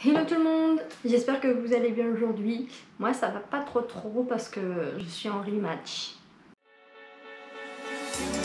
Hello tout le monde, j'espère que vous allez bien aujourd'hui. Moi ça va pas trop parce que je suis en rematch.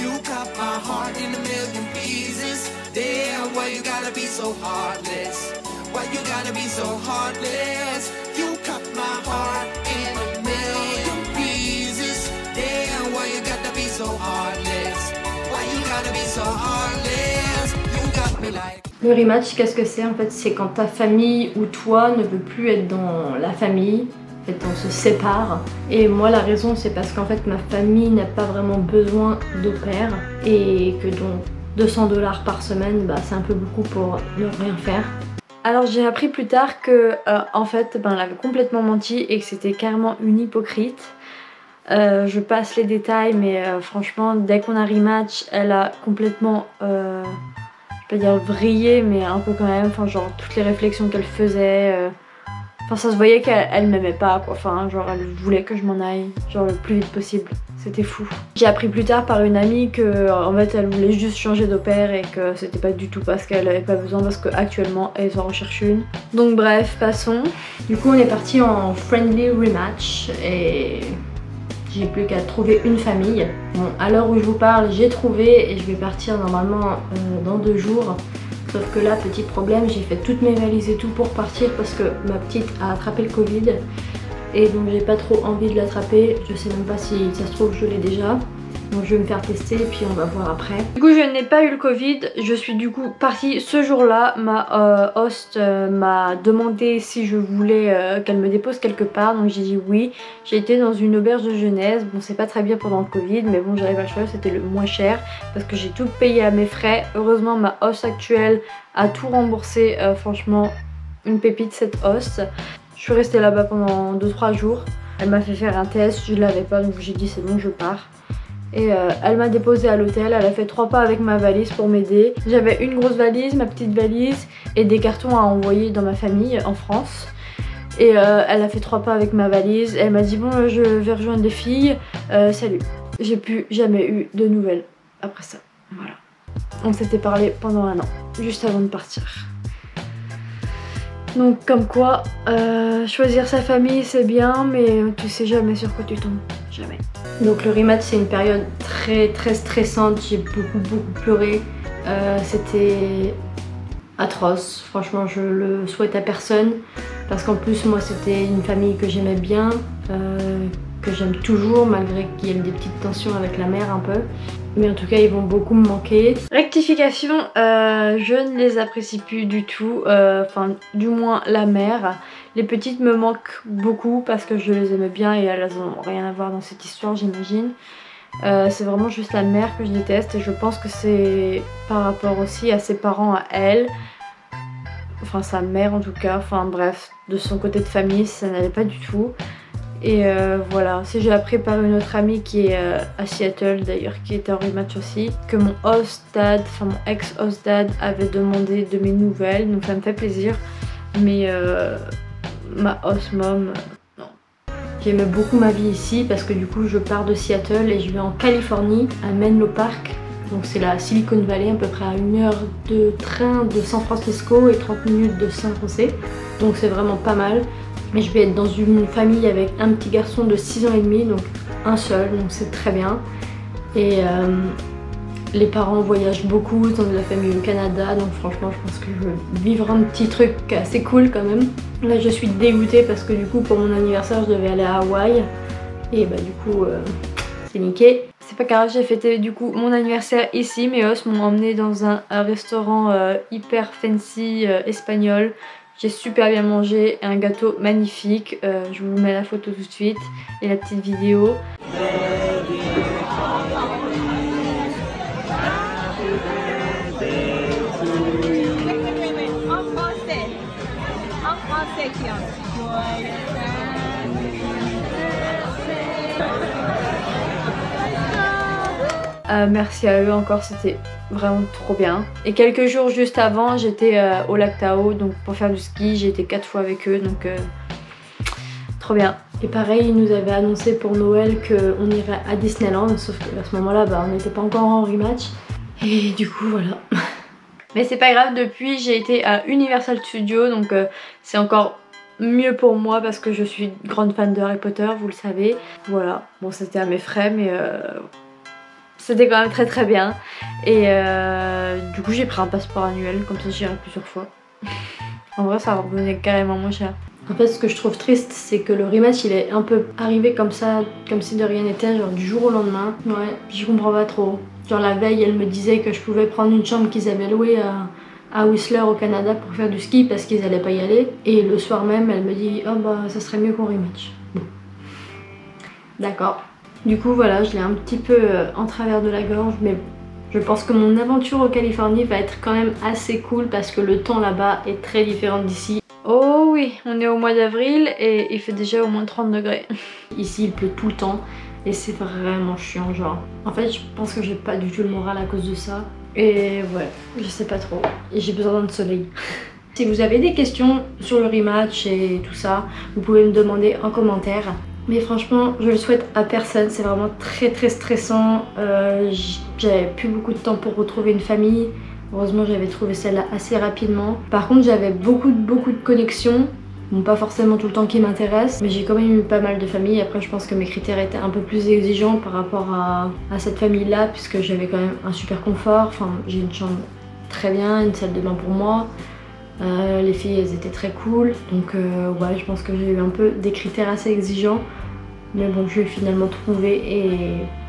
You got my heart in a million pieces. Damn, why you gotta be so heartless? Why you gotta be so heartless? You got my heart in a million pieces. Damn, why you gotta be so heartless? Why you gotta be so heartless? You got me like... Le rematch, qu'est-ce que c'est? En fait, c'est quand ta famille ou toi ne veut plus être dans la famille. En fait, on se sépare. Et moi, la raison, c'est parce qu'en fait, ma famille n'a pas vraiment besoin d'au pair. Et que donc, 200 $ par semaine, bah, c'est un peu beaucoup pour ne rien faire. Alors, j'ai appris plus tard que, en fait, elle avait complètement menti et que c'était carrément une hypocrite. Je passe les détails, mais franchement, dès qu'on a rematch, elle a complètement... je vais pas dire vriller, mais un peu quand même, enfin genre toutes les réflexions qu'elle faisait, enfin ça se voyait qu'elle m'aimait pas quoi, enfin genre elle voulait que je m'en aille, genre le plus vite possible, c'était fou. J'ai appris plus tard par une amie que en fait elle voulait juste changer d'au pair et que c'était pas du tout parce qu'elle avait pas besoin, parce qu'actuellement elle en recherche une. Donc bref, passons. Du coup on est parti en friendly rematch et... j'ai plus qu'à trouver une famille. Bon, à l'heure où je vous parle, j'ai trouvé et je vais partir normalement dans 2 jours. Sauf que là, petit problème, j'ai fait toutes mes valises et tout pour partir parce que ma petite a attrapé le Covid. Et donc j'ai pas trop envie de l'attraper. Je sais même pas si ça se trouve je l'ai déjà. Donc je vais me faire tester et puis on va voir après. Du coup je n'ai pas eu le Covid, je suis du coup partie ce jour-là. Ma host m'a demandé si je voulais qu'elle me dépose quelque part, donc j'ai dit oui. J'ai été dans une auberge de jeunesse, bon c'est pas très bien pendant le Covid mais bon j'avais pas le choix, c'était le moins cher parce que j'ai tout payé à mes frais. Heureusement ma host actuelle a tout remboursé, franchement une pépite cette host. Je suis restée là-bas pendant 2-3 jours, elle m'a fait faire un test, je l'avais pas donc j'ai dit c'est bon je pars. Et elle m'a déposée à l'hôtel, elle a fait 3 pas avec ma valise pour m'aider. J'avais une grosse valise, ma petite valise et des cartons à envoyer dans ma famille en France. Et elle a fait 3 pas avec ma valise, elle m'a dit bon je vais rejoindre les filles, salut. J'ai plus jamais eu de nouvelles après ça, voilà. On s'était parlé pendant 1 an, juste avant de partir. Donc comme quoi, choisir sa famille c'est bien mais tu sais jamais sur quoi tu tombes, jamais. Donc le rematch c'est une période très stressante, j'ai beaucoup pleuré, c'était atroce, franchement je le souhaite à personne parce qu'en plus moi c'était une famille que j'aimais bien, que j'aime toujours malgré qu'il y ait des petites tensions avec la mère un peu. Mais en tout cas ils vont beaucoup me manquer. Rectification, je ne les apprécie plus du tout, enfin du moins la mère. Les petites me manquent beaucoup parce que je les aimais bien et elles n'ont rien à voir dans cette histoire j'imagine. C'est vraiment juste la mère que je déteste et je pense que c'est par rapport aussi à ses parents à elle. Enfin sa mère en tout cas, enfin bref, de son côté de famille ça n'allait pas du tout. Et voilà, si j'ai appris par une autre amie qui est à Seattle d'ailleurs, qui était en rematch aussi, que mon host dad, enfin mon ex-host dad avait demandé de mes nouvelles, donc ça me fait plaisir. Mais ma host mom, non. J'aimais beaucoup ma vie ici parce que du coup je pars de Seattle et je vais en Californie, à Menlo Park. Donc c'est la Silicon Valley, à peu près à 1 heure de train de San Francisco et 30 minutes de San Jose. Donc c'est vraiment pas mal. Mais je vais être dans une famille avec un petit garçon de 6 ans et demi, donc un seul, donc c'est très bien. Et les parents voyagent beaucoup, ils ont de la famille au Canada, donc franchement je pense que je vais vivre un petit truc assez cool quand même. Là je suis dégoûtée parce que du coup pour mon anniversaire je devais aller à Hawaï. Et bah du coup c'est niqué. C'est pas grave, j'ai fêté du coup mon anniversaire ici, mes hosts m'ont emmené dans un restaurant hyper fancy espagnol. J'ai super bien mangé, un gâteau magnifique, je vous mets la photo tout de suite et la petite vidéo. Merci à eux encore, c'était vraiment trop bien. Et quelques jours juste avant, j'étais au lac Tao, donc pour faire du ski, j'ai été 4 fois avec eux, donc trop bien. Et pareil, ils nous avaient annoncé pour Noël qu'on irait à Disneyland, sauf qu'à ce moment-là, on n'était pas encore en rematch. Et du coup, voilà. Mais c'est pas grave, depuis j'ai été à Universal Studios, donc c'est encore mieux pour moi parce que je suis grande fan de Harry Potter, vous le savez. Voilà, bon c'était à mes frais mais c'était quand même très bien. Et du coup j'ai pris un passeport annuel, comme ça j'irai plusieurs fois. En vrai ça revenait carrément moins cher. En fait ce que je trouve triste c'est que le rematch il est un peu arrivé comme ça, comme si de rien n'était, genre du jour au lendemain. Ouais, je comprends pas trop. Genre la veille elle me disait que je pouvais prendre une chambre qu'ils avaient louée à Whistler au Canada pour faire du ski parce qu'ils allaient pas y aller. Et le soir même elle me dit oh bah ça serait mieux qu'on rematch. Bon. D'accord. Du coup voilà, je l'ai un petit peu en travers de la gorge, mais je pense que mon aventure en Californie va être quand même assez cool parce que le temps là-bas est très différent d'ici. Oh oui, on est au mois d'avril et il fait déjà au moins 30 degrés. Ici il pleut tout le temps et c'est vraiment chiant genre. En fait je pense que j'ai pas du tout le moral à cause de ça. Et ouais, je sais pas trop. Et j'ai besoin de soleil. Si vous avez des questions sur le rematch et tout ça, vous pouvez me demander en commentaire. Mais franchement, je le souhaite à personne. C'est vraiment très stressant. J'avais plus beaucoup de temps pour retrouver une famille. Heureusement, j'avais trouvé celle-là assez rapidement. Par contre, j'avais beaucoup de connexions. Bon, pas forcément tout le temps qui m'intéresse, mais j'ai quand même eu pas mal de familles. Après je pense que mes critères étaient un peu plus exigeants par rapport à cette famille là, puisque j'avais quand même un super confort. Enfin j'ai une chambre très bien, une salle de bain pour moi, les filles elles étaient très cool, donc ouais je pense que j'ai eu un peu des critères assez exigeants, mais bon je l'ai finalement trouvé et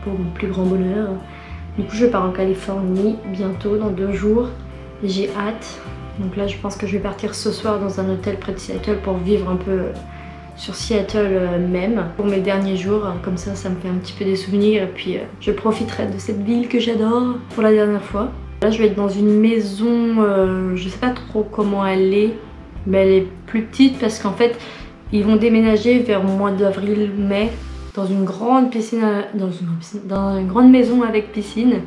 pour mon plus grand bonheur. Du coup je pars en Californie bientôt dans 2 jours, j'ai hâte. Donc là je pense que je vais partir ce soir dans un hôtel près de Seattle pour vivre un peu sur Seattle même pour mes derniers jours. Comme ça me fait un petit peu des souvenirs et puis je profiterai de cette ville que j'adore pour la dernière fois. Là je vais être dans une maison, je sais pas trop comment elle est, mais elle est plus petite parce qu'en fait ils vont déménager vers le mois d'avril-mai dans une grande piscine, dans une grande maison avec piscine.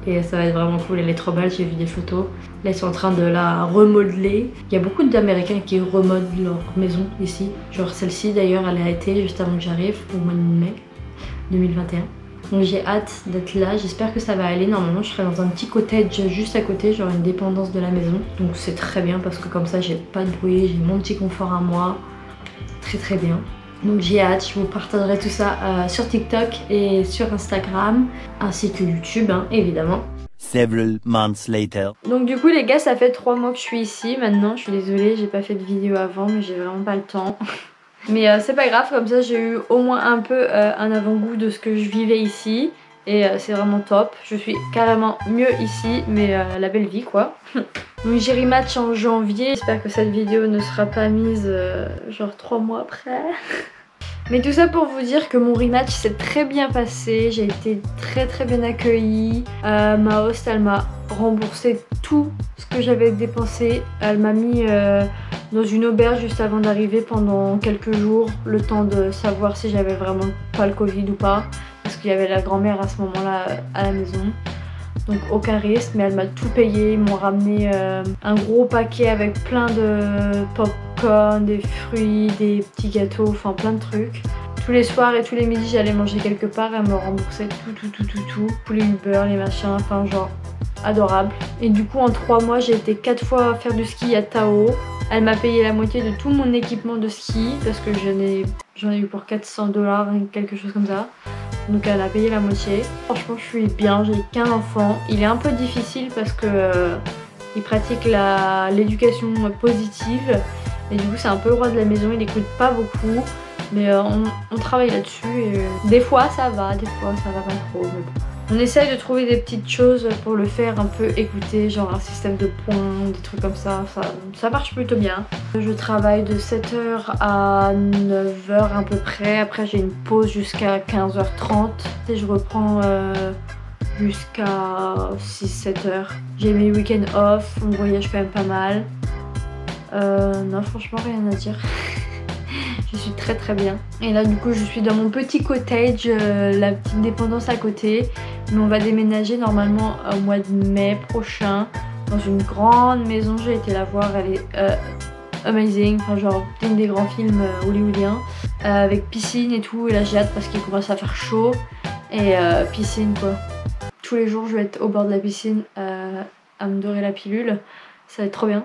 Et ça va être vraiment cool, elle est trop belle, j'ai vu des photos. Là ils sont en train de la remodeler. Il y a beaucoup d'Américains qui remodelent leur maison ici. Genre celle-ci d'ailleurs elle a été juste avant que j'arrive, au mois de mai 2021. Donc j'ai hâte d'être là, j'espère que ça va aller. Normalement je serai dans un petit cottage juste à côté, genre une dépendance de la maison. Donc c'est très bien parce que comme ça j'ai pas de bruit, j'ai mon petit confort à moi. Très bien. Donc j'ai hâte, je vous partagerai tout ça sur TikTok et sur Instagram, ainsi que YouTube hein, évidemment. Several months later. Donc du coup les gars ça fait 3 mois que je suis ici maintenant, je suis désolée j'ai pas fait de vidéo avant mais j'ai vraiment pas le temps. Mais c'est pas grave, comme ça j'ai eu au moins un peu un avant-goût de ce que je vivais ici. Et c'est vraiment top, je suis carrément mieux ici, mais la belle vie quoi. Donc j'ai rematch en janvier, j'espère que cette vidéo ne sera pas mise genre 3 mois après. Mais tout ça pour vous dire que mon rematch s'est très bien passé, j'ai été très bien accueillie. Ma host elle m'a remboursé tout ce que j'avais dépensé, elle m'a mis dans une auberge juste avant d'arriver pendant quelques jours, le temps de savoir si j'avais vraiment pas le Covid ou pas, parce qu'il y avait la grand-mère à ce moment-là à la maison. Donc aucun risque, mais elle m'a tout payé, ils m'ont ramené un gros paquet avec plein de popcorn, des fruits, des petits gâteaux, enfin plein de trucs. Tous les soirs et tous les midis j'allais manger quelque part, elle me remboursait tout, tous les Uber, les machins, enfin genre adorable. Et du coup en 3 mois j'ai été 4 fois faire du ski à Tahoe. Elle m'a payé la moitié de tout mon équipement de ski parce que j'en ai eu pour 400 $, quelque chose comme ça. Donc elle a payé la moitié. Franchement je suis bien, j'ai qu'un enfant. Il est un peu difficile parce que il pratique l'éducation positive. Et du coup c'est un peu le roi de la maison, il écoute pas beaucoup. Mais on travaille là-dessus et des fois ça va, des fois ça va pas trop. Mais bon. On essaye de trouver des petites choses pour le faire un peu écouter, genre un système de points, des trucs comme ça, ça marche plutôt bien. Je travaille de 7h à 9h à peu près, après j'ai une pause jusqu'à 15h30 et je reprends jusqu'à 6-7h. J'ai mes week-ends off, on voyage quand même pas mal. Non franchement rien à dire. Je suis très bien. Et là du coup je suis dans mon petit cottage, la petite dépendance à côté. Mais on va déménager normalement au mois de mai prochain dans une grande maison. J'ai été la voir, elle est amazing, enfin genre une des grands films hollywoodiens, avec piscine et tout. Et là j'ai hâte parce qu'il commence à faire chaud et piscine quoi. Tous les jours je vais être au bord de la piscine à me dorer la pilule. Ça va être trop bien.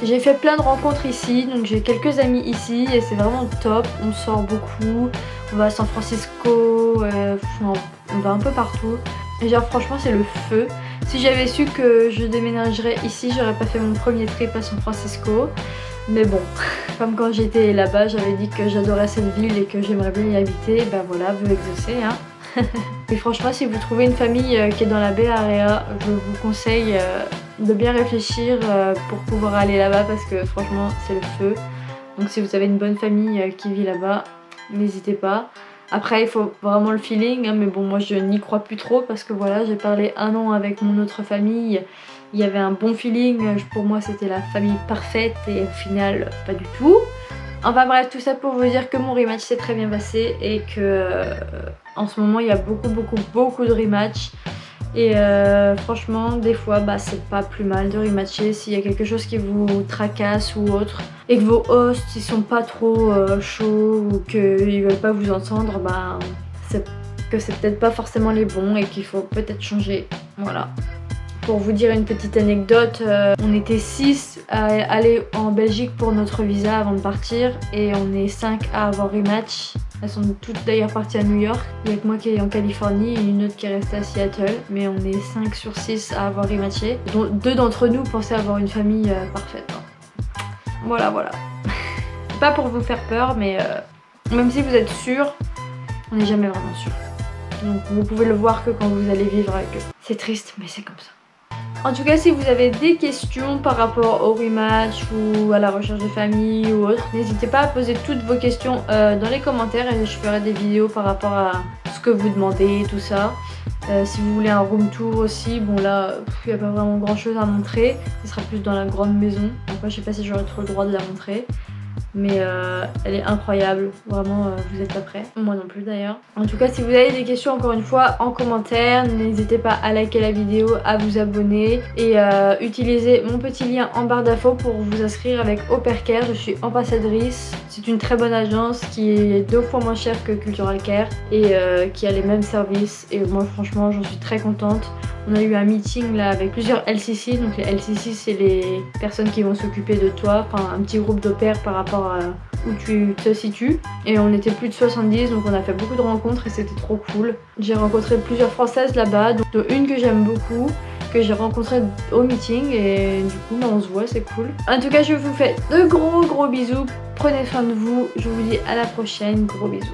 J'ai fait plein de rencontres ici, donc j'ai quelques amis ici et c'est vraiment top. On sort beaucoup, on va à San Francisco, on va un peu partout. Et genre franchement c'est le feu. Si j'avais su que je déménagerais ici, j'aurais pas fait mon premier trip à San Francisco. Mais bon, comme quand j'étais là-bas, j'avais dit que j'adorais cette ville et que j'aimerais bien y habiter, ben voilà, vœu exaucé hein. Et franchement, si vous trouvez une famille qui est dans la Bay Area, je vous conseille de bien réfléchir pour pouvoir aller là-bas parce que franchement, c'est le feu. Donc si vous avez une bonne famille qui vit là-bas, n'hésitez pas. Après, il faut vraiment le feeling, hein, mais bon, moi je n'y crois plus trop parce que voilà, j'ai parlé 1 an avec mon autre famille. Il y avait un bon feeling, pour moi c'était la famille parfaite et au final, pas du tout. Enfin bref, tout ça pour vous dire que mon rematch s'est très bien passé et que en ce moment il y a beaucoup de rematchs. Et franchement, des fois, c'est pas plus mal de rematcher s'il y a quelque chose qui vous tracasse ou autre. Et que vos hosts ils sont pas trop chauds ou qu'ils veulent pas vous entendre, c'est que c'est peut-être pas forcément les bons et qu'il faut peut-être changer. Voilà. Pour vous dire une petite anecdote, on était 6 à aller en Belgique pour notre visa avant de partir et on est 5 à avoir rematch. Elles sont toutes d'ailleurs parties à New York. Il n'y a que moi qui est en Californie et une autre qui est restée à Seattle. Mais on est 5 sur 6 à avoir rematché. 2 d'entre nous pensaient avoir une famille parfaite. Voilà. Pas pour vous faire peur, mais même si vous êtes sûr, on n'est jamais vraiment sûr. Donc vous pouvez le voir que quand vous allez vivre avec eux. C'est triste, mais c'est comme ça. En tout cas, si vous avez des questions par rapport au rematch ou à la recherche de famille ou autre, n'hésitez pas à poser toutes vos questions dans les commentaires et je ferai des vidéos par rapport à ce que vous demandez, tout ça. Si vous voulez un room tour aussi, bon là, il n'y a pas vraiment grand chose à montrer. Ce sera plus dans la grande maison. Donc moi, je sais pas si j'aurai trop le droit de la montrer. Mais elle est incroyable, vraiment vous êtes pas prêts, moi non plus d'ailleurs. En tout cas, si vous avez des questions encore une fois en commentaire, n'hésitez pas à liker la vidéo, à vous abonner et utilisez mon petit lien en barre d'infos pour vous inscrire avec Au Pair Care. Je suis ambassadrice, c'est une très bonne agence qui est 2 fois moins chère que Cultural Care et qui a les mêmes services et moi franchement j'en suis très contente. On a eu un meeting là avec plusieurs LCC, donc les LCC c'est les personnes qui vont s'occuper de toi, enfin un petit groupe de pairs par rapport à où tu te situes. Et on était plus de 70 donc on a fait beaucoup de rencontres et c'était trop cool. J'ai rencontré plusieurs françaises là-bas, donc une que j'aime beaucoup, que j'ai rencontrée au meeting et du coup on se voit, c'est cool. En tout cas je vous fais de gros bisous, prenez soin de vous, je vous dis à la prochaine, gros bisous.